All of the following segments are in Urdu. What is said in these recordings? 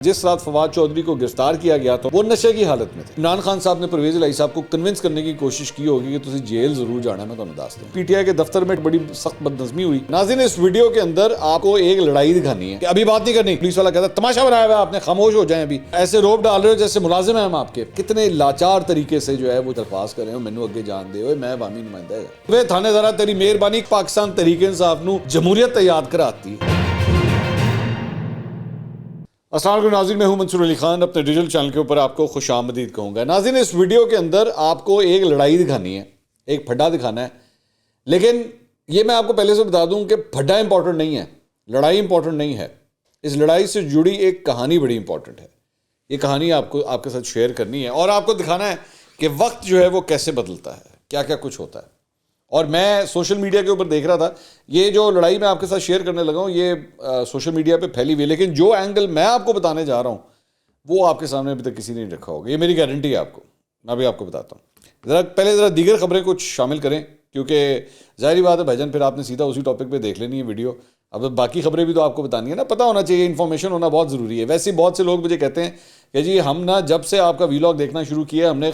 جس رات فواد چودھری کو گرفتار کیا گیا تو وہ نشے کی حالت میں تھے۔ عمران خان صاحب نے پرویز الہی صاحب کو کنونس کرنے کی کوشش کی ہوگی کہ تسی جیل ضرور جانا ہے، میں تمہیں دس دوں۔ پی ٹی آئی کے دفتر میں بڑی سخت بدنظمی ہوئی۔ ناظرین، اس ویڈیو کے اندر آپ کو ایک لڑائی دکھانی ہے کہ ابھی بات نہیں کرنی، پولیس والا کہتا ہے تماشا بنایا ہوا ہے آپ نے، خاموش ہو جائیں، ابھی ایسے روپ ڈال رہے ہو جیسے ملازم ہیں ہم آپ کے۔ کتنے لاچار طریقے سے جو ہے وہ درخواست کر رہے ہو مینوں اگے جان دے، میں عوامی نمائندہ ہے وے تھانے دارا تیری مہربانی پاکستان تحریک انصاف نو جمہوریت یاد کراتی۔ السلام علیکم ناظرین، میں ہوں منصور علی خان، اپنے ڈیجیٹل چینل کے اوپر آپ کو خوش آمدید کہوں گا۔ ناظرین، اس ویڈیو کے اندر آپ کو ایک لڑائی دکھانی ہے، ایک پھڈا دکھانا ہے، لیکن یہ میں آپ کو پہلے سے بتا دوں کہ پھڈا امپورٹنٹ نہیں ہے، لڑائی امپورٹنٹ نہیں ہے۔ اس لڑائی سے جڑی ایک کہانی بڑی امپورٹنٹ ہے۔ یہ کہانی آپ کے ساتھ شیئر کرنی ہے اور آپ کو دکھانا ہے کہ وقت جو ہے وہ کیسے بدلتا ہے، کیا کیا کچھ ہوتا ہے۔ اور میں سوشل میڈیا کے اوپر دیکھ رہا تھا، یہ جو لڑائی میں آپ کے ساتھ شیئر کرنے لگا ہوں یہ سوشل میڈیا پہ پھیلی ہوئی ہے، لیکن جو اینگل میں آپ کو بتانے جا رہا ہوں وہ آپ کے سامنے ابھی تک کسی نے نہیں رکھا ہوگا، یہ میری گارنٹی ہے آپ کو۔ میں بھی آپ کو بتاتا ہوں، پہلے ذرا دیگر خبریں کچھ شامل کریں، کیونکہ ظاہری بات ہے بھائی جان پھر آپ نے سیدھا اسی ٹاپک پہ دیکھ لینی ہے ویڈیو۔ اب باقی خبریں بھی تو آپ کو بتانی ہے نا، پتہ ہونا چاہیے، انفارمیشن ہونا بہت ضروری ہے۔ ویسے بہت سے لوگ مجھے کہتے ہیں کہ جی ہم نا جب سے آپ کا ویلاگ دیکھنا شروع کیا ہم نے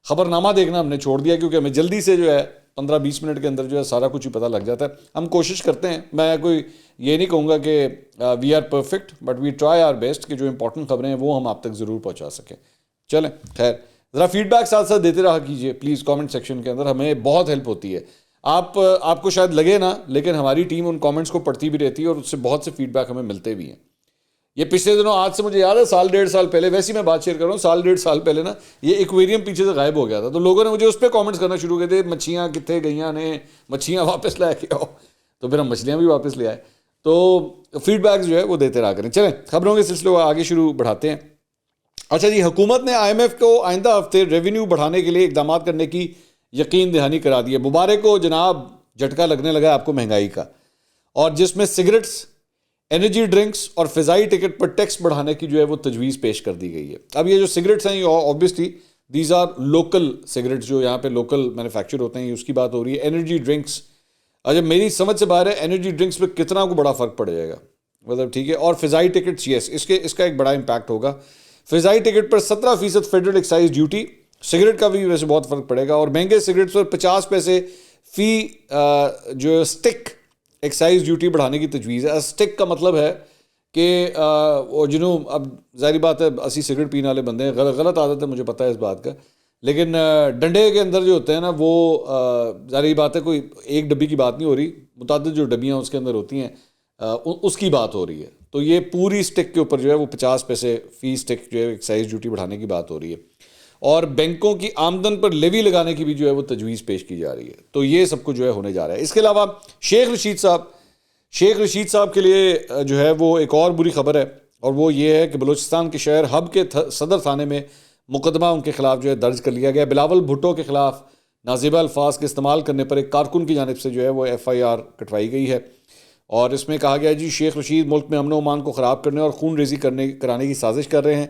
خبرنامہ دیکھنا ہم نے چھوڑ دیا، کیونکہ ہمیں جلدی سے جو ہے 15-20 منٹ کے اندر جو ہے سارا کچھ ہی پتہ لگ جاتا ہے۔ ہم کوشش کرتے ہیں، میں کوئی یہ نہیں کہوں گا کہ we are perfect, but we try our best کہ جو امپورٹنٹ خبریں ہیں وہ ہم آپ تک ضرور پہنچا سکیں۔ چلیں خیر، ذرا فیڈ بیک ساتھ ساتھ دیتے رہا کیجیے پلیز، کامنٹ سیکشن کے اندر ہمیں بہت ہیلپ ہوتی ہے۔ آپ کو شاید لگے نا، لیکن ہماری ٹیم ان کامنٹس کو پڑھتی بھی رہتی ہے اور اس سے بہت سے فیڈ بیک ہمیں ملتے بھی ہیں۔ یہ پچھلے دنوں، آج سے مجھے یاد ہے 1.5 سال پہلے، ویسے میں بات شیئر کر رہا ہوں، 1.5 سال پہلے نا یہ ایکویریم پیچھے سے غائب ہو گیا تھا، تو لوگوں نے مجھے اس پہ کامنٹس کرنا شروع کر دیے، مچھیاں کتنے گئیاں نے، مچھیاں واپس لے کے آؤ، تو پھر ہم مچھلیاں بھی واپس لے آئے۔ تو فیڈ بیک جو ہے وہ دیتے رہا کریں۔ چلیں خبروں کے سلسلے کو آگے شروع بڑھاتے ہیں۔ اچھا جی، حکومت نے IMF کو آئندہ ہفتے ریونیو بڑھانے کے لیے اقدامات کرنے کی یقین دہانی کرا دی ہے۔ مبارک ہو جناب، جھٹکا لگنے لگا آپ کو مہنگائی کا، اور جس میں سگریٹس، انرجی ڈرنکس اور فضائی ٹکٹ پر ٹیکس بڑھانے کی جو ہے وہ تجویز پیش کر دی گئی ہے۔ اب یہ جو سگریٹس ہیں یہ obviously these are local cigarettes, جو یہاں پہ لوکل مینوفیکچر ہوتے ہیں، اس کی بات ہو رہی ہے۔ انرجی ڈرنکس، اچھا میری سمجھ سے باہر ہے انرجی ڈرنکس پہ کتنا کو بڑا فرق پڑ جائے گا، مطلب ٹھیک ہے۔ اور فضائی ٹکٹس، یس، اس کا ایک بڑا امپیکٹ ہوگا۔ فضائی ٹکٹ پر 17% فیڈرل ایکسائز ڈیوٹی، سگریٹ کا بھی ویسے بہت فرق پڑے گا، اور مہنگے سگریٹس پر 50 پیسے فی جو اسٹک ایکسائز ڈیوٹی بڑھانے کی تجویز ہے۔ اسٹک کا مطلب ہے کہ جنوں، اب ظاہری بات ہے اسی سگریٹ پینے والے بندے ہیں، غلط عادت ہے مجھے پتہ ہے اس بات کا، لیکن ڈنڈے کے اندر جو ہوتے ہیں نا وہ ظاہری بات ہے کوئی ایک ڈبی کی بات نہیں ہو رہی، متعدد جو ڈبیاں اس کے اندر ہوتی ہیں اس کی بات ہو رہی ہے۔ تو یہ پوری اسٹک کے اوپر جو ہے وہ 50 پیسے فی اسٹک جو ہے ایکسائز ڈیوٹی بڑھانے کی بات ہو رہی ہے، اور بینکوں کی آمدن پر لیوی لگانے کی بھی جو ہے وہ تجویز پیش کی جا رہی ہے۔ تو یہ سب کچھ جو ہے ہونے جا رہا ہے۔ اس کے علاوہ شیخ رشید صاحب کے لیے جو ہے وہ ایک اور بری خبر ہے، اور وہ یہ ہے کہ بلوچستان کے شہر حب کے صدر تھانے میں مقدمہ ان کے خلاف جو ہے درج کر لیا گیا۔ بلاول بھٹو کے خلاف نازیبہ الفاظ کے استعمال کرنے پر ایک کارکن کی جانب سے جو ہے وہ FIR کٹوائی گئی ہے، اور اس میں کہا گیا جی شیخ رشید ملک میں امن و امان کو خراب کرنے اور خون ریزی کرانے کی سازش کر رہے ہیں۔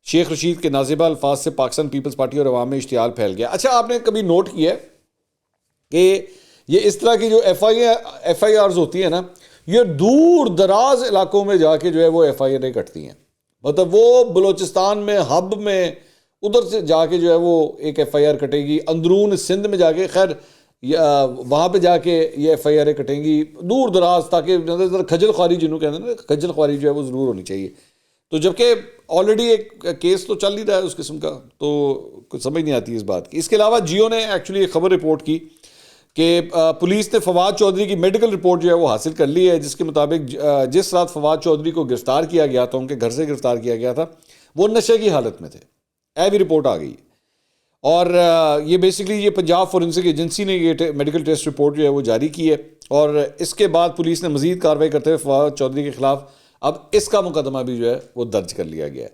شیخ رشید کے نازیبہ الفاظ سے پاکستان پیپلز پارٹی اور عوام میں اشتعال پھیل گیا۔ اچھا، آپ نے کبھی نوٹ کیا ہے کہ یہ اس طرح کی جو FIRs ہوتی ہیں نا، یہ دور دراز علاقوں میں جا کے جو ہے وہ FIR کٹتی ہیں، مطلب وہ بلوچستان میں حب میں ادھر سے جا کے جو ہے وہ ایک FIR کٹے گی، اندرون سندھ میں جا کے، خیر وہاں پہ جا کے یہ FIR کٹیں گی دور دراز، تاکہ کھجل خواری جنہوں کہتے ہیں نا، کھجل خواری جو ہے وہ ضرور ہونی چاہیے۔ تو جبکہ آلریڈی ایک کیس تو چل ہی رہا ہے اس قسم کا، تو کچھ سمجھ نہیں آتی اس بات کی۔ اس کے علاوہ جیو نے ایکچولی ایک خبر رپورٹ کی کہ پولیس نے فواد چودھری کی میڈیکل رپورٹ جو ہے وہ حاصل کر لی ہے، جس کے مطابق جس رات فواد چودھری کو گرفتار کیا گیا تھا، ان کے گھر سے گرفتار کیا گیا تھا، وہ نشے کی حالت میں تھے۔ بھی رپورٹ آ گئی، اور یہ بیسکلی یہ پنجاب فورینسک ایجنسی نے یہ میڈیکل ٹیسٹ رپورٹ جو ہے وہ جاری کی ہے، اور اس کے بعد پولیس نے مزید کارروائی کرتے ہوئے فواد چودھری کے خلاف اب اس کا مقدمہ بھی جو ہے وہ درج کر لیا گیا ہے۔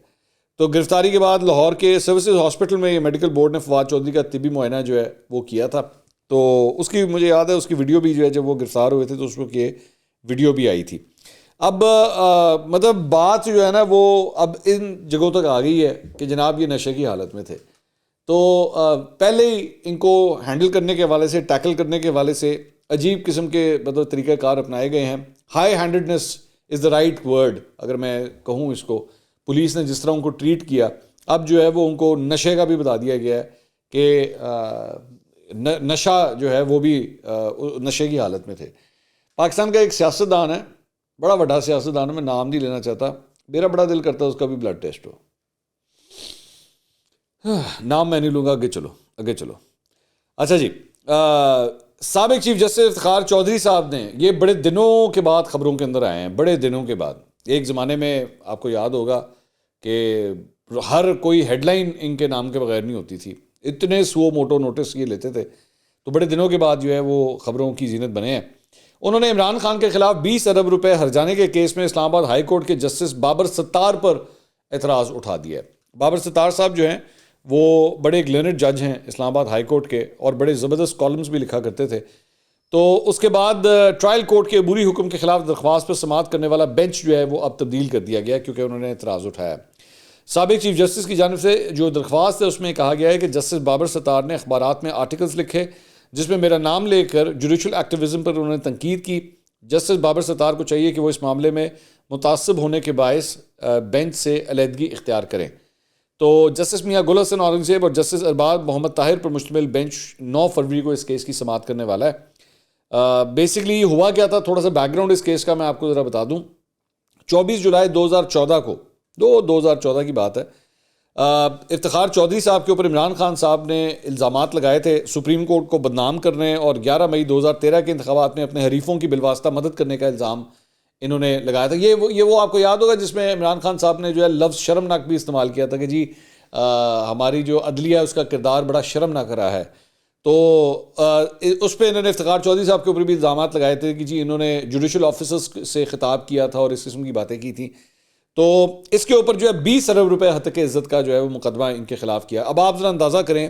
تو گرفتاری کے بعد لاہور کے سروسز ہاسپٹل میں یہ میڈیکل بورڈ نے فواد چودھری کا طبی معائنہ جو ہے وہ کیا تھا، تو اس کی مجھے یاد ہے اس کی ویڈیو بھی جو ہے جب وہ گرفتار ہوئے تھے تو اس وقت یہ ویڈیو بھی آئی تھی۔ اب مطلب بات جو ہے نا وہ اب ان جگہوں تک آ گئی ہے کہ جناب یہ نشے کی حالت میں تھے، تو پہلے ہی ان کو ہینڈل کرنے کے حوالے سے، ٹیکل کرنے کے حوالے سے عجیب قسم کے مطلب طریقہ کار اپنائے گئے ہیں۔ High handedness is the right word اگر میں کہوں اس کو۔ پولیس نے جس طرح ان کو ٹریٹ کیا، اب جو ہے وہ ان کو نشے کا بھی بتا دیا گیا ہے کہ نشہ جو ہے وہ بھی نشے کی حالت میں تھے۔ پاکستان کا ایک سیاستدان ہے، بڑا بڑا سیاستدان ہے، میں نام نہیں لینا چاہتا، میرا بڑا دل کرتا ہے اس کا بھی بلڈ ٹیسٹ ہو، نام میں نہیں لوں گا، آگے چلو۔ اچھا جی، سابق چیف جسٹس افتخار چودھری صاحب نے، یہ بڑے دنوں کے بعد خبروں کے اندر آئے ہیں، بڑے دنوں کے بعد۔ ایک زمانے میں آپ کو یاد ہوگا کہ ہر کوئی ہیڈ لائن ان کے نام کے بغیر نہیں ہوتی تھی، اتنے سو موٹو نوٹس یہ لیتے تھے، تو بڑے دنوں کے بعد جو ہے وہ خبروں کی زینت بنے ہیں۔ انہوں نے عمران خان کے خلاف 20 ارب روپے ہرجانے کے کیس میں اسلام آباد ہائی کورٹ کے جسٹس بابر ستار پر اعتراض اٹھا دیا ہے۔ بابر ستار صاحب جو ہیں وہ بڑے ایک لرنڈ جج ہیں اسلام آباد ہائی کورٹ کے، اور بڑے زبردست کالمز بھی لکھا کرتے تھے۔ تو اس کے بعد ٹرائل کورٹ کے عبوری حکم کے خلاف درخواست پر سماعت کرنے والا بینچ جو ہے وہ اب تبدیل کر دیا گیا کیونکہ انہوں نے اعتراض اٹھایا۔ سابق چیف جسٹس کی جانب سے جو درخواست ہے اس میں کہا گیا ہے کہ جسٹس بابر ستار نے اخبارات میں آرٹیکلز لکھے جس میں میرا نام لے کر جوڈیشل ایکٹیویزم پر انہوں نے تنقید کی۔ جسٹس بابر ستار کو چاہیے کہ وہ اس معاملے میں متعصب ہونے کے باعث بینچ سے علیحدگی اختیار کریں۔ تو جسٹس میاں گل حسن اورنگزیب اور جسٹس ارباب محمد طاہر پر مشتمل بینچ 9 فروری کو اس کیس کی سماعت کرنے والا ہے۔ بیسکلی ہوا کیا تھا، تھوڑا سا بیک گراؤنڈ اس کیس کا میں آپ کو ذرا بتا دوں۔ 24 جولائی 2014 کو 2014 کی بات ہے، افتخار چودھری صاحب کے اوپر عمران خان صاحب نے الزامات لگائے تھے سپریم کورٹ کو بدنام کرنے، اور 11 مئی 2013 کے انتخابات میں اپنے حریفوں کی بالواسطہ مدد کرنے کا الزام انہوں نے لگایا تھا۔ یہ وہ آپ کو یاد ہوگا جس میں عمران خان صاحب نے جو ہے لفظ شرمناک بھی استعمال کیا تھا کہ جی ہماری جو عدلیہ ہے اس کا کردار بڑا شرمناک رہا ہے۔ تو اس پہ انہوں نے افتخار چودھری صاحب کے اوپر بھی الزامات لگائے تھے کہ جی انہوں نے جوڈیشل آفیسرز سے خطاب کیا تھا اور اس قسم کی باتیں کی تھیں۔ تو اس کے اوپر جو ہے 20 ارب روپے حد تک عزت کا جو ہے وہ مقدمہ ان کے خلاف کیا۔ اب آپ ذرا اندازہ کریں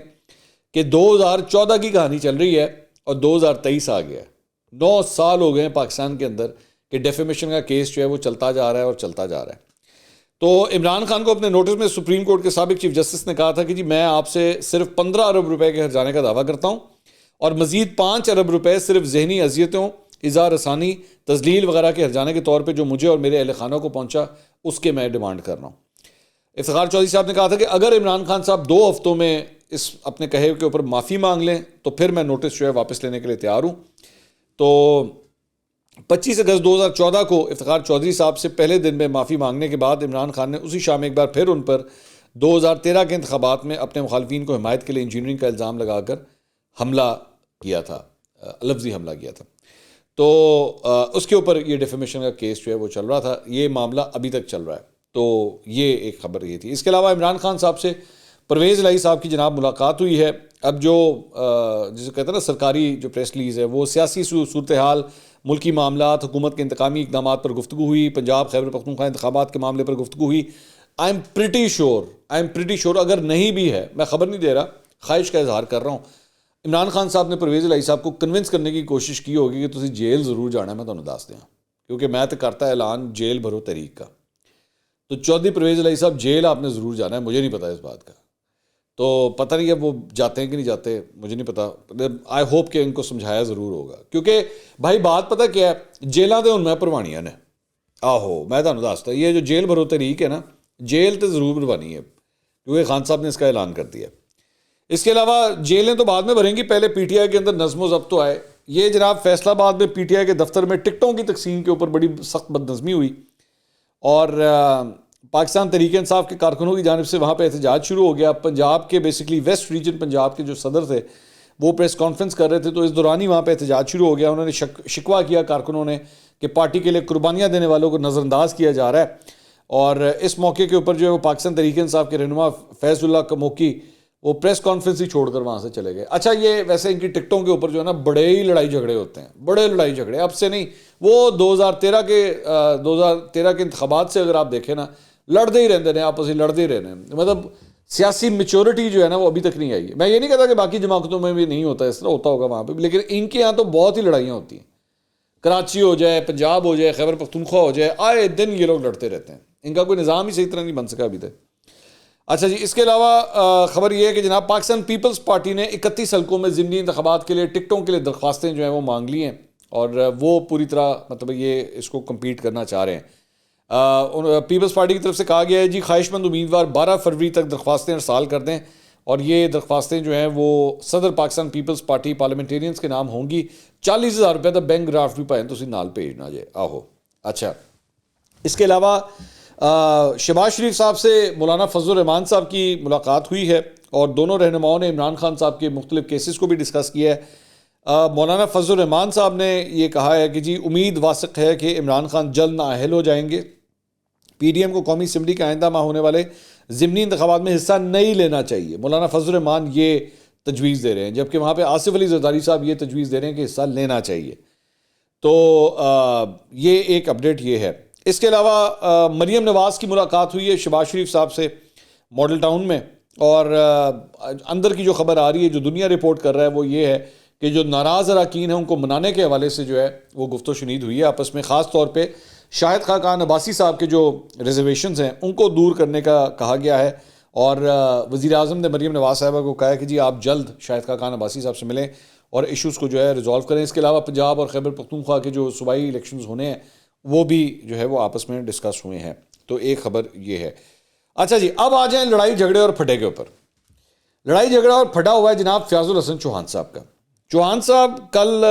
کہ 2014 کی کہانی چل رہی ہے اور 2023 آ گیا ہے، 9 سال ہو گئے ہیں پاکستان کے اندر کہ ڈیفیمیشن کا کیس جو ہے وہ چلتا جا رہا ہے اور چلتا جا رہا ہے۔ تو عمران خان کو اپنے نوٹس میں سپریم کورٹ کے سابق چیف جسٹس نے کہا تھا کہ جی میں آپ سے صرف 15 ارب روپے کے ہرجانے کا دعویٰ کرتا ہوں اور مزید 5 ارب روپے صرف ذہنی اذیتوں، اظہار رسانی، تذلیل وغیرہ کے ہرجانے کے طور پہ جو مجھے اور میرے اہل خانہ کو پہنچا اس کے میں ڈیمانڈ کر رہا ہوں۔ افتخار چودھری صاحب نے کہا تھا کہ اگر عمران خان صاحب 2 ہفتوں میں اس اپنے کہے کے اوپر معافی مانگ لیں تو پھر میں نوٹس جو ہے واپس لینے کے لیے تیار ہوں۔ تو 25 اگست 2014 کو افتخار چودھری صاحب سے پہلے دن میں معافی مانگنے کے بعد عمران خان نے اسی شام ایک بار پھر ان پر 2013 کے انتخابات میں اپنے مخالفین کو حمایت کے لیے انجینئرنگ کا الزام لگا کر حملہ کیا تھا، لفظی حملہ کیا تھا۔ تو اس کے اوپر یہ ڈیفیمیشن کا کیس جو ہے وہ چل رہا تھا، یہ معاملہ ابھی تک چل رہا ہے۔ تو یہ ایک خبر یہ تھی۔ اس کے علاوہ عمران خان صاحب سے پرویز الہی صاحب کی جناب ملاقات ہوئی ہے۔ اب جو جسے کہتے ہیں نا سرکاری جو پریس ریلیز ہے، وہ سیاسی صورتحال، ملکی معاملات، حکومت کے انتقامی اقدامات پر گفتگو ہوئی، پنجاب خیبر پختونخوا انتخابات کے معاملے پر گفتگو ہوئی۔ آئی ایم پریٹی شور اگر نہیں بھی ہے، میں خبر نہیں دے رہا، خواہش کا اظہار کر رہا ہوں، عمران خان صاحب نے پرویز الہی صاحب کو کنونس کرنے کی کوشش کی ہوگی کہ تسی جیل ضرور جانا ہے، میں تمہیں دس دیا کیونکہ میں تو کرتا اعلان جیل بھرو تحریک کا۔ تو چودھری پرویز الہی صاحب جیل آپ نے ضرور جانا ہے، مجھے نہیں پتا اس بات کا، تو پتہ نہیں ہے وہ جاتے ہیں کہ نہیں جاتے، مجھے نہیں پتا۔ آئی ہوپ کہ ان کو سمجھایا ضرور ہوگا کیونکہ بھائی بات پتہ کیا ہے، جیلاں تے ہن میں پروانیاں نے، آہو میں تمہیں دستا یہ جو جیل بھرو تحریک ہے نا، جیل تو ضرور بھروانی ہے کیونکہ خان صاحب نے اس کا اعلان کر دیا۔ اس کے علاوہ جیلیں تو بعد میں بھریں گی، پہلے پی ٹی آئی کے اندر نظم و ضبط تو آئے۔ یہ جناب فیصلہ آباد میں پی ٹی آئی کے دفتر میں ٹکٹوں کی تقسیم کے اوپر بڑی سخت بد نظمی ہوئی اور پاکستان تحریک انصاف کے کارکنوں کی جانب سے وہاں پہ احتجاج شروع ہو گیا۔ پنجاب کے بیسکلی ویسٹ ریجن پنجاب کے جو صدر تھے وہ پریس کانفرنس کر رہے تھے، تو اس دوران ہی وہاں پہ احتجاج شروع ہو گیا۔ انہوں نے شکوہ کیا کارکنوں نے کہ پارٹی کے لیے قربانیاں دینے والوں کو نظر انداز کیا جا رہا ہے، اور اس موقع کے اوپر جو ہے وہ پاکستان تحریک انصاف کے رہنما فیض اللہ کموکی وہ پریس کانفرنس ہی چھوڑ کر وہاں سے چلے گئے۔ اچھا یہ ویسے ان کی ٹکٹوں کے اوپر جو ہے نا بڑے ہی لڑائی جھگڑے ہوتے ہیں، بڑے لڑائی جھگڑے، اب سے نہیں، وہ 2013 کے انتخابات سے اگر آپ دیکھیں نا، لڑتے ہی رہتے ہیں آپس میں، لڑتے ہی رہنے، مطلب سیاسی میچورٹی جو ہے نا وہ ابھی تک نہیں آئی ہے۔ میں یہ نہیں کہتا کہ باقی جماعتوں میں بھی نہیں ہوتا، اس طرح ہوتا ہوگا وہاں پہ، لیکن ان کے یہاں تو بہت ہی لڑائیاں ہوتی ہیں۔ کراچی ہو جائے، پنجاب ہو جائے، خیبر پختونخوا ہو جائے، آئے دن یہ لوگ لڑتے رہتے ہیں، ان کا کوئی نظام ہی صحیح طرح نہیں بن سکا ابھی تک۔ اچھا جی، اس کے علاوہ خبر یہ ہے کہ جناب پاکستان پیپلز پارٹی نے 31 حلقوں میں ضمنی انتخابات کے لیے ٹکٹوں کے لیے درخواستیں جو ہیں وہ مانگ لی ہیں، اور وہ پوری طرح مطلب یہ اس کو کمپیٹ کرنا چاہ رہے ہیں۔ پیپلز پارٹی کی طرف سے کہا گیا ہے جی خواہش مند امیدوار 12 فروری تک درخواستیں ارسال کر دیں، اور یہ درخواستیں جو ہیں وہ صدر پاکستان پیپلز پارٹی پارلیمنٹیرینز کے نام ہوں گی. 40,000 روپے کا بینک ڈرافٹ بھی پائیں تو اسی نال بھیجنا جائے آہو. اچھا، اس کے علاوہ شہباز شریف صاحب سے مولانا فضل الرحمان صاحب کی ملاقات ہوئی ہے، اور دونوں رہنماؤں نے عمران خان صاحب کے مختلف کیسز کو بھی ڈسکس کیا ہے. مولانا فضل الرحمان صاحب نے یہ کہا ہے کہ جی امید واسق ہے کہ عمران خان جلد نااہل ہو جائیں گے. پی ڈی ایم کو قومی اسمبلی کے آئندہ ماہ ہونے والے ضمنی انتخابات میں حصہ نہیں لینا چاہیے. مولانا فضل الرحمان یہ تجویز دے رہے ہیں، جبکہ وہاں پہ آصف علی زرداری صاحب یہ تجویز دے رہے ہیں کہ حصہ لینا چاہیے. تو یہ ایک اپڈیٹ یہ ہے. اس کے علاوہ مریم نواز کی ملاقات ہوئی ہے شہباز شریف صاحب سے ماڈل ٹاؤن میں، اور اندر کی جو خبر آ رہی ہے، جو دنیا رپورٹ کر رہا ہے، وہ یہ ہے کہ جو ناراض اراکین ہیں ان کو منانے کے حوالے سے جو ہے وہ گفت و شنید ہوئی ہے آپس میں. خاص طور پہ شاہد خاقان عباسی صاحب کے جو ریزرویشنز ہیں ان کو دور کرنے کا کہا گیا ہے، اور وزیر اعظم نے مریم نواز صاحبہ کو کہا ہے کہ جی آپ جلد شاہد خاقان عباسی صاحب سے ملیں اور ایشوز کو جو ہے ریزالو کریں. اس کے علاوہ پنجاب اور خیبر پختونخوا کے جو صوبائی الیکشنز ہونے ہیں وہ بھی جو ہے وہ آپس میں ڈسکس ہوئے ہیں. تو ایک خبر یہ ہے. اچھا جی، اب آ جائیں لڑائی جھگڑے اور پھٹے کے اوپر. لڑائی جھگڑا اور پھٹا ہوا ہے جناب فیاض الحسن چوہان صاحب کا. چوہان صاحب کل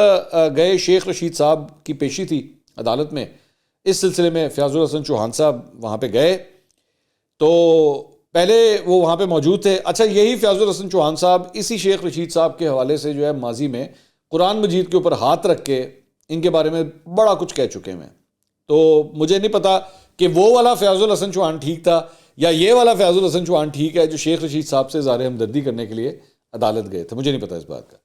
گئے، شیخ رشید صاحب کی پیشی تھی عدالت میں، اس سلسلے میں فیاض الحسن چوہان صاحب وہاں پہ گئے تو پہلے وہ وہاں پہ موجود تھے. اچھا، یہی فیاض الحسن چوہان صاحب اسی شیخ رشید صاحب کے حوالے سے جو ہے ماضی میں قرآن مجید کے اوپر ہاتھ رکھ کے ان کے بارے میں بڑا کچھ کہہ چکے ہیں. تو مجھے نہیں پتا کہ وہ والا فیاض الحسن چوہان ٹھیک تھا یا یہ والا فیاض الحسن چوہان ٹھیک ہے جو شیخ رشید صاحب سے اظہار ہمدردی کرنے کے لیے عدالت گئے تھے. مجھے نہیں پتا اس بات کا.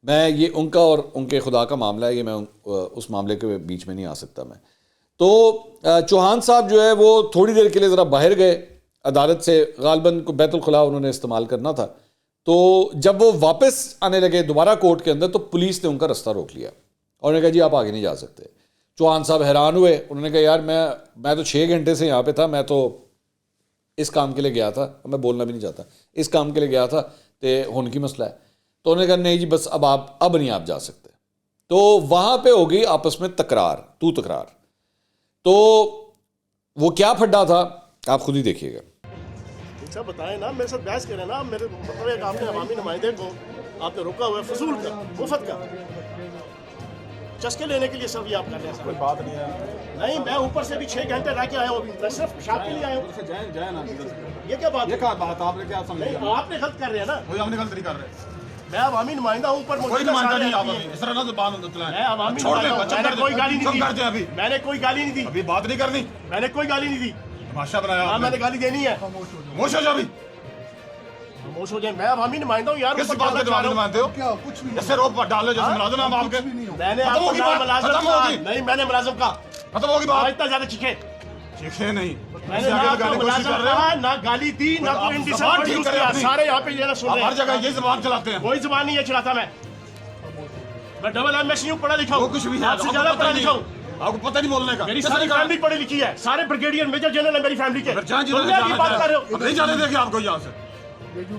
میں یہ ان کا اور ان کے خدا کا معاملہ ہے، یہ میں اس معاملے کے بیچ میں نہیں آ سکتا میں. تو چوہان صاحب جو ہے وہ تھوڑی دیر کے لیے ذرا باہر گئے عدالت سے، غالباً کو بیت الخلاء انہوں نے استعمال کرنا تھا. تو جب وہ واپس آنے لگے دوبارہ کورٹ کے اندر تو پولیس نے ان کا رستہ روک لیا اور انہوں نے کہا جی آپ آگے نہیں جا سکتے. چوہان صاحب حیران ہوئے، انہوں نے کہا یار میں تو 6 گھنٹے سے یہاں پہ تھا، میں تو اس کام کے لیے گیا تھا، میں بولنا بھی نہیں چاہتا، اس کام کے لیے گیا تھا تو ہون کی مسئلہ ہے. تو انہوں نے کہا نہیں جی بس اب نہیں آپ جا سکتے. تو وہاں پہ ہو گئی آپس میں تکرار. تو وہ کیا پھڈا تھا آپ خود ہی دیکھیے گا. اچھا بتائیں نا، میرے ساتھ بحث کریں نا. میرے مطلب ہے کہ آپ نے عوامی نمائندے کو آپ نے روکا ہوا ہے فضول کا، مفت کا چسکے لینے کے لیے. سب یہ آپ کر رہے ہیں. کوئی بات نہیں ہے. نہیں، میں اوپر سے بھی 6 گھنٹے رہ کے آیا ہوں، میں صرف پیشاب کے لیے آیا ہوں. یہ کیا بات ہے؟ آپ نے کیا سمجھا؟ آپ نے غلط کر رہے ہیں نا. ہم نے غلط نہیں کر رہے. میں عوامی نمائندہ ہوں. اوپر کوئی نمائندہ نہیں. آپ اس طرح نہ زبان چلائیں. میں عوامی نمائندہ ہوں. میں نے کوئی گالی نہیں دی. میں نے کوئی گالی نہیں دی. ابھی بات نہیں کرنی. میں نے کوئی گالی نہیں دی. تماشا بنایا. میں نے گالی دینی ہے. خاموش ہو جا. ابھی خاموش ہو جائیں. میں عوامی نمائندہ ہوں یار. کس بات پہ عوامی نمائندے ہو؟ کیا کچھ بھی ایسے روک ڈالو جیسے ملازم ہم آپ کے. میں نے آپ کو ملازم کہا نہیں، میں نے ملازم کہا. ختم ہوگی بات. اتنا زیادہ چیخے نہیں. میں نے نہ گالی دی نہ کوئی انڈیسنٹ یوز کیا. سارے یہاں پہ یہ نہ سن رہے ہیں. ہر جگہ یہ زبان چلاتے ہیں. کوئی زبان نہیں ہے چلاتا. میں ڈبل ایم ہوں، پڑھا لکھا ہوں. کچھ بھی آپ سے زیادہ پڑھا لکھا ہوں. آپ کو پتہ نہیں بولنے کا. میری ساری فیملی پڑھی لکھی ہے. سارے بریگیڈیئر میجر جنرل ہے میری فیملی کے. بات کر رہے ہو. نہیں جانے دیں گے آپ کو یہاں سے.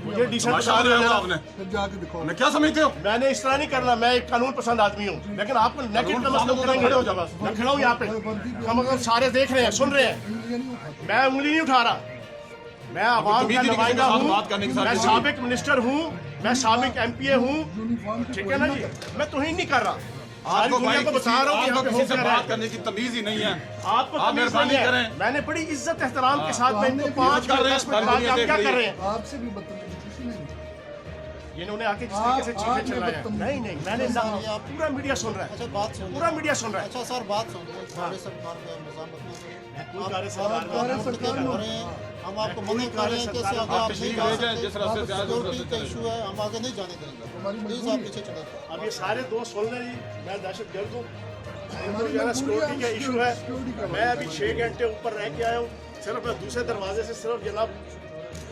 مجھے ڈیسنٹ آپ نے کیا سمجھتے ہو؟ میں نے اس طرح نہیں کرنا. میں ایک قانون پسند آدمی ہوں، لیکن آپ کو نیگیٹو کا مسئلہ کریں گے. میں کھڑا ہوں یہاں پہ، ہم اگر سارے دیکھ رہے ہیں، سن رہے ہیں. میں انگلی نہیں اٹھا رہا. میں عوام کا نمائندہ ہوں. میں سابق منسٹر ہوں، میں سابق ایم پی اے ہوں. ٹھیک ہے نا جی. میں توہین نہیں کر رہا. آپ کو بتا رہا ہوں کہ سے بات کرنے کی تمیز ہی نہیں ہے. آپ کو مہربانی کریں. میں نے بڑی عزت احترام کے ساتھ میں ان کو 5 منٹ 10 منٹ بعد آپ کیا کر رہے ہیں؟ آپ سے بھی انہوں نے آ کے جس طریقے سے چیزیں چلایا. نہیں میں نے پورا میڈیا سن رہا ہے. پورا میڈیا سن رہا ہے. اچھا سر بات ہم آپ کو منع کر رہے ہیں کہ جس راستے سے ایشو ہے ہم آگے نہیں جانے دیں گے. پلیز آپ پیچھے چلیں. اب یہ سارے دوست سن لیں. میں دہشت گرد ہوں. سیکورٹی کا ایشو ہے. میں ابھی 6 گھنٹے اوپر رہ کے آیا ہوں. صرف میں دوسرے دروازے سے صرف جناب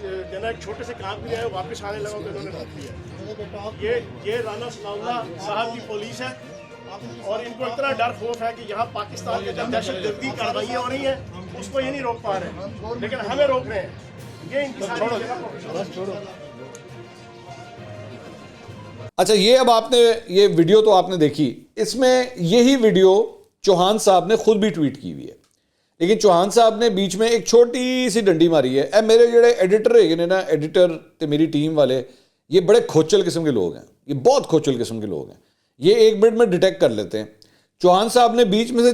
ایک چھوٹے سے کام کے لیے آئے، واپس آنے لگا تو انہوں نے روک دیا. یہ رانا ثناء اللہ صاحب کی پولیس ہے اور ان کو اتنا ڈر خوف ہے کہ یہاں پاکستان کے اندر دہشت گردی کارروائیاں ہو رہی ہیں، اس کو یہ نہیں روک پا رہے لیکن ہمیں روک رہے ہیں. یہ ان کی ساری. اچھا، یہ اب آپ نے یہ ویڈیو تو آپ نے دیکھی، اس میں یہی ویڈیو چوہان صاحب نے خود بھی ٹویٹ کی ہوئی ہے. لیکن چوہان صاحب نے بیچ میں ایک چھوٹی سی ڈنڈی ماری ہے. اے میرے جڑے ایڈیٹر ہے نا, ایڈیٹر تے میری ٹیم والے, یہ بڑے کھوچل قسم کے لوگ ہیں, یہ بہت کھوچل قسم کے لوگ ہیں. یہ 1 منٹ میں ڈیٹیکٹ کر لیتے ہیں. چوہان صاحب نے بیچ میں سے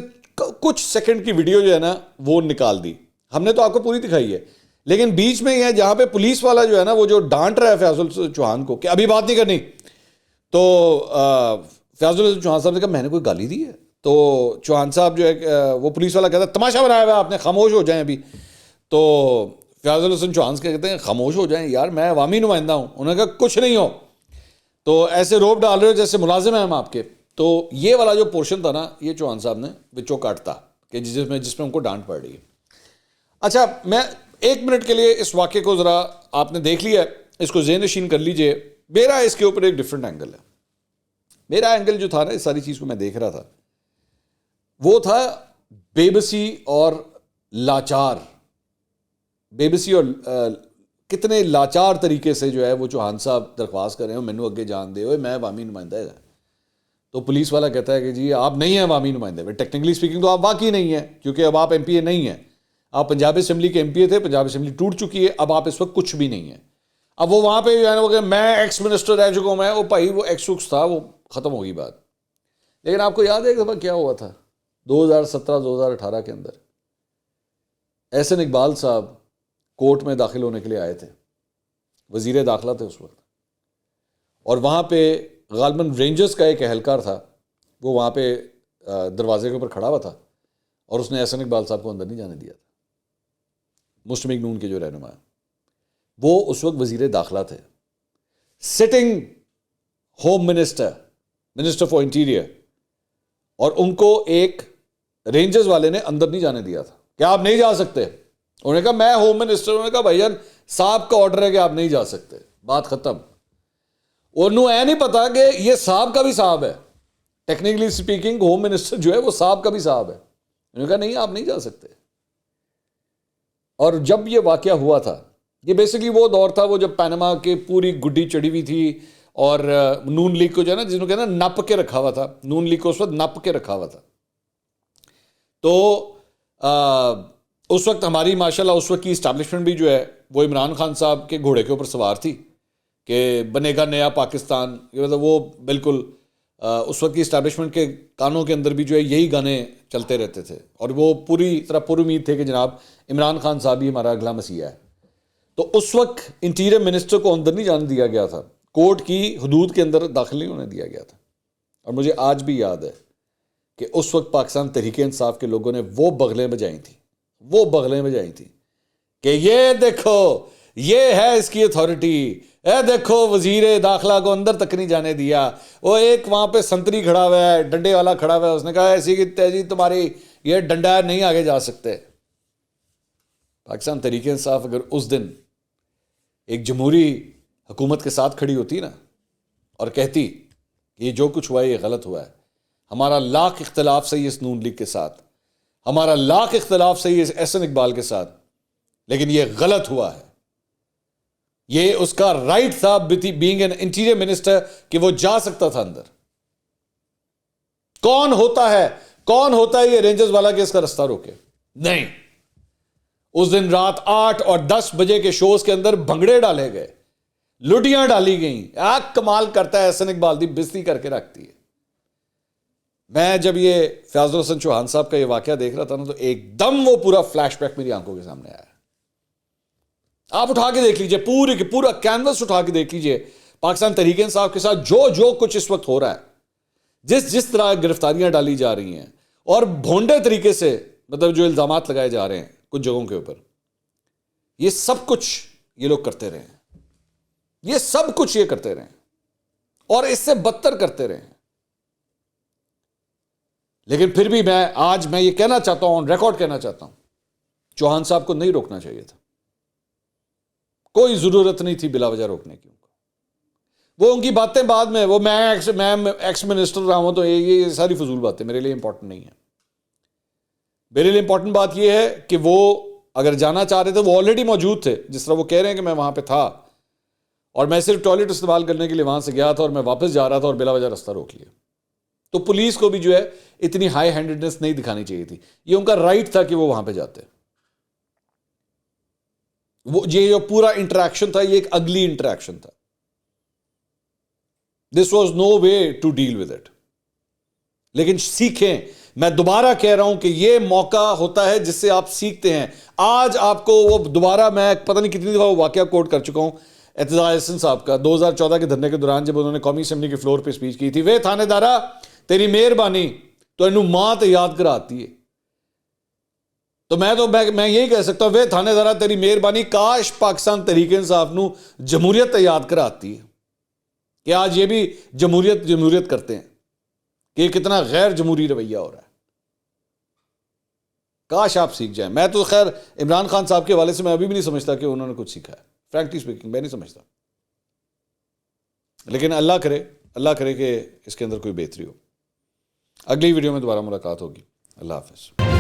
کچھ سیکنڈ کی ویڈیو جو ہے نا وہ نکال دی. ہم نے تو آپ کو پوری دکھائی ہے, لیکن بیچ میں یہ جہاں پہ پولیس والا جو ہے نا وہ جو ڈانٹ رہا ہے فیاض الحسن چوہان کو کہ ابھی بات نہیں کرنی, تو فیاض الحسن چوہان صاحب نے کہا میں نے کوئی گالی دی ہے؟ تو چوہان صاحب جو ہے وہ پولیس والا کہتا ہے تماشا بنایا ہوا ہے آپ نے, خاموش ہو جائیں ابھی. تو فیاض الحسن چوہان کہتے ہیں خاموش ہو جائیں یار, میں عوامی نمائندہ ہوں. انہوں نے کہا کچھ نہیں ہو, تو ایسے روپ ڈال رہے ہو جیسے ملازم ہیں ہم آپ کے. تو یہ والا جو پورشن تھا نا یہ چوہان صاحب نے بچوں کاٹتا کہ جس میں ان کو ڈانٹ پڑ رہی ہے. اچھا میں 1 منٹ کے لیے اس واقعے کو ذرا آپ نے دیکھ لیا, اس کو ذہن نشین کر لیجئے. میرا اس کے اوپر ایک ڈفرینٹ اینگل ہے. میرا اینگل جو تھا نا اس ساری چیز کو میں دیکھ رہا تھا وہ تھا بے بسی اور لاچار, بے بسی اور کتنے لاچار طریقے سے جو ہے وہ چوہان صاحب درخواست کر رہے ہیں مینو اگے جان دے ہوئے میں عوامی نمائندہ ہے. تو پولیس والا کہتا ہے کہ جی آپ نہیں ہیں عوامی نمائندے. ٹیکنیکلی اسپیکنگ تو آپ واقعی نہیں ہیں, کیونکہ اب آپ MP نہیں ہیں. آپ پنجاب اسمبلی کے MP تھے, پنجاب اسمبلی ٹوٹ چکی ہے, اب آپ اس وقت کچھ بھی نہیں ہیں. اب وہ وہاں پہ جو ہے نا وہ کہ میں ایکس منسٹر رہ چکا ہوں, میں وہ بھائی وہ ایکس تھا, وہ ختم ہوگی بات. لیکن آپ کو یاد ہے ایک دفعہ کیا ہوا تھا 2017-2018 کے اندر؟ احسن اقبال صاحب کورٹ میں داخل ہونے کے لیے آئے تھے, وزیر داخلہ تھے اس وقت, اور وہاں پہ غالباً رینجرز کا ایک اہلکار تھا, وہ وہاں پہ دروازے کے اوپر کھڑا ہوا تھا, اور اس نے احسن اقبال صاحب کو اندر نہیں جانے دیا تھا. مسلم لیگ نون کے جو رہنما ہے وہ اس وقت وزیر داخلہ تھے, sitting home minister for interior, اور ان کو ایک رینجرز والے نے اندر نہیں جانے دیا تھا کہ آپ نہیں جا سکتے. انہوں نے کہا میں ہوم منسٹر, انہوں نے کہا بھائی جان صاحب کا آرڈر ہے کہ آپ نہیں جا سکتے, بات ختم. انہوں اے نہیں پتا کہ یہ صاحب کا بھی صاحب ہے, ٹیکنیکلی اسپیکنگ ہوم منسٹر جو ہے وہ صاحب کا بھی صاحب ہے. انہوں نے کہا نہیں آپ نہیں جا سکتے. اور جب یہ واقعہ ہوا تھا, یہ بیسکلی وہ دور تھا وہ جب پینما کے پوری گڈی چڑھی ہوئی تھی, اور نون لیگ کو جو ہے نا جس کو کہنا نپ کے رکھا ہوا تھا, نون لیگ کو اس وقت نپ کے رکھا ہوا تھا. تو اس وقت ہماری ماشاءاللہ اس وقت کی اسٹیبلشمنٹ بھی جو ہے وہ عمران خان صاحب کے گھوڑے کے اوپر سوار تھی کہ بنے گا نیا پاکستان. مطلب وہ بالکل اس وقت کی اسٹیبلشمنٹ کے کانوں کے اندر بھی جو ہے یہی گانے چلتے رہتے تھے, اور وہ پوری طرح پر امید تھے کہ جناب عمران خان صاحب ہی ہمارا اگلا مسیح ہے. تو اس وقت انٹیریئر منسٹر کو اندر نہیں جانے دیا گیا تھا, کورٹ کی حدود کے اندر داخل نہیں ہونے دیا گیا تھا. اور مجھے آج بھی یاد ہے کہ اس وقت پاکستان تحریک انصاف کے لوگوں نے وہ بغلیں بجائی تھیں کہ یہ دیکھو یہ ہے اس کی اتھارٹی, اے دیکھو وزیر داخلہ کو اندر تک نہیں جانے دیا. وہ ایک وہاں پہ سنتری کھڑا ہوا ہے, ڈنڈے والا کھڑا ہوا ہے, اس نے کہا ایسی کی تیزی تمہاری یہ ڈنڈا نہیں آگے جا سکتے. پاکستان تحریک انصاف اگر اس دن ایک جمہوری حکومت کے ساتھ کھڑی ہوتی نا اور کہتی کہ یہ جو کچھ ہوا ہے یہ غلط ہوا ہے, ہمارا لاکھ اختلاف صحیح اس نون لیگ کے ساتھ, ہمارا لاکھ اختلاف صحیح اس احسن اقبال کے ساتھ, لیکن یہ غلط ہوا ہے, یہ اس کا رائٹ تھا بینگ این انٹیریئر منسٹر کہ وہ جا سکتا تھا اندر. کون ہوتا ہے یہ رینجرز والا کہ اس کا رستہ روکے؟ نہیں. اس دن رات 8 اور 10 بجے کے شوز کے اندر بھنگڑے ڈالے گئے, لٹیاں ڈالی گئیں. کمال کرتا ہے احسن اقبال, دی بزتی کر کے رکھتی ہے. میں جب یہ فیاض الحسن چوہان صاحب کا یہ واقعہ دیکھ رہا تھا نا تو ایک دم وہ پورا فلیش بیک میری آنکھوں کے سامنے آیا. آپ اٹھا کے دیکھ لیجئے, پورا کینوس اٹھا کے دیکھ لیجئے پاکستان تحریک انصاف کے ساتھ جو کچھ اس وقت ہو رہا ہے, جس طرح گرفتاریاں ڈالی جا رہی ہیں اور بھونڈے طریقے سے مطلب جو الزامات لگائے جا رہے ہیں کچھ جگہوں کے اوپر, یہ سب کچھ یہ لوگ کرتے رہے ہیں, یہ سب کچھ یہ کرتے رہے ہیں اور اس سے بدتر کرتے رہے ہیں. لیکن پھر بھی آج میں یہ کہنا چاہتا ہوں, ریکارڈ کہنا چاہتا ہوں, چوہان صاحب کو نہیں روکنا چاہیے تھا. کوئی ضرورت نہیں تھی بلا وجہ روکنے کی. وہ ان کی باتیں بعد میں, وہ میں ایکس منسٹر رہا ہوں, تو یہ ساری فضول باتیں میرے لیے امپورٹنٹ نہیں ہیں. میرے لیے امپورٹنٹ بات یہ ہے کہ وہ اگر جانا چاہ رہے تھے وہ آلریڈی موجود تھے. جس طرح وہ کہہ رہے ہیں کہ میں وہاں پہ تھا اور میں صرف ٹوائلٹ استعمال کرنے کے لیے وہاں سے گیا تھا اور میں واپس جا رہا تھا اور بلا وجہ رستہ روک لیا. تو پولیس کو بھی جو ہے اتنی ہائی ہینڈڈنس نہیں دکھانی چاہیے تھی. یہ ان کا رائٹ تھا کہ وہ وہاں پہ جاتے. وہ یہ جو پورا انٹریکشن تھا یہ ایک اگلی انٹریکشن تھا. This was no way to deal with it. لیکن سیکھیں, میں دوبارہ کہہ رہا ہوں کہ یہ موقع ہوتا ہے جس سے آپ سیکھتے ہیں. آج آپ کو وہ دوبارہ, میں پتہ نہیں کتنی دفعہ وہ واقعہ کوٹ کر چکا ہوں, اعتزاز احسن صاحب کا 2014 کے دھرنے کے دوران جب انہوں نے قومی اسمبلی کے فلور پہ اسپیچ کی تھی, وے تھانے دارا تیری مہربانی تو انہوں ماں تے یاد کراتی ہے. تو میں یہی کہہ سکتا ہوں, وے تھانے دارا تیری مہربانی کاش پاکستان تحریک انصاف نو جمہوریت تے یاد کراتی ہے کہ آج یہ بھی جمہوریت کرتے ہیں, کہ یہ کتنا غیر جمہوری رویہ ہو رہا ہے. کاش آپ سیکھ جائیں. میں تو خیر عمران خان صاحب کے حوالے سے میں ابھی بھی نہیں سمجھتا کہ انہوں نے کچھ سیکھا ہے, فرینکلی اسپیکنگ میں نہیں سمجھتا. لیکن اللہ کرے کہ اس کے اندر کوئی بہتری ہو. اگلی ویڈیو میں دوبارہ ملاقات ہوگی. اللہ حافظ.